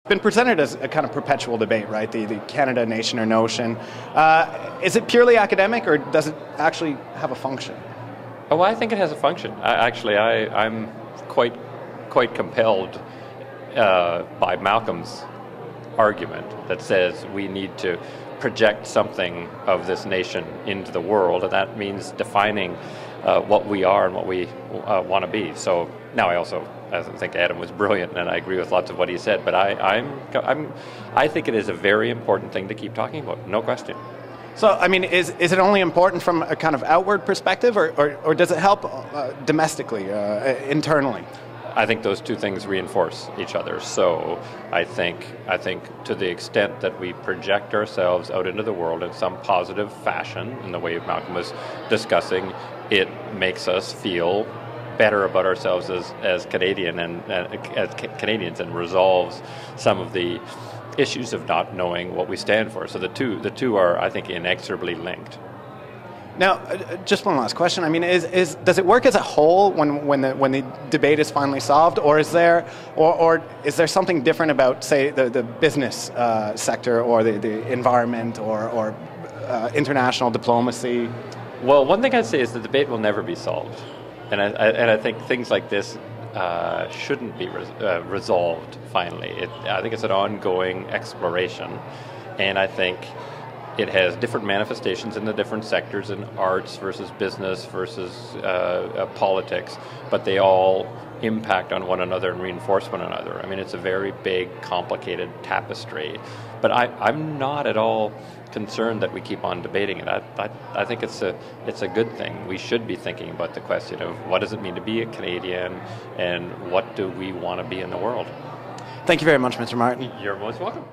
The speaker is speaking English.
Been presented as a kind of perpetual debate, right? The Canada nation or notion. Is it purely academic, or does it actually have a function? Oh, well, I think it has a function. I'm quite compelled by Malcolm's argument that says we need to project something of this nation into the world, and that means defining what we are and what we want to be. So now I think Adam was brilliant, and I agree with lots of what he said. But I think it is a very important thing to keep talking about, no question. So, I mean, is it only important from a kind of outward perspective, or does it help domestically, internally? I think those two things reinforce each other. So I think to the extent that we project ourselves out into the world in some positive fashion, in the way Malcolm was discussing, it makes us feel better about ourselves as Canadians and resolves some of the issues of not knowing what we stand for. So the two are, I think, inexorably linked. Now, just one last question. I mean, does it work as a whole when the debate is finally solved, or is there something different about, say, the business sector, or the environment, or international diplomacy? Well, one thing I'd say is the debate will never be solved, and I think things like this shouldn't be resolved finally. I think it's an ongoing exploration, and I think it has different manifestations in the different sectors, in arts versus business versus politics, but they all impact on one another and reinforce one another. I mean, it's a very big, complicated tapestry. But I'm not at all concerned that we keep on debating it. I think it's a good thing. We should be thinking about the question of what does it mean to be a Canadian, and what do we want to be in the world. Thank you very much, Mr. Martin. You're most welcome.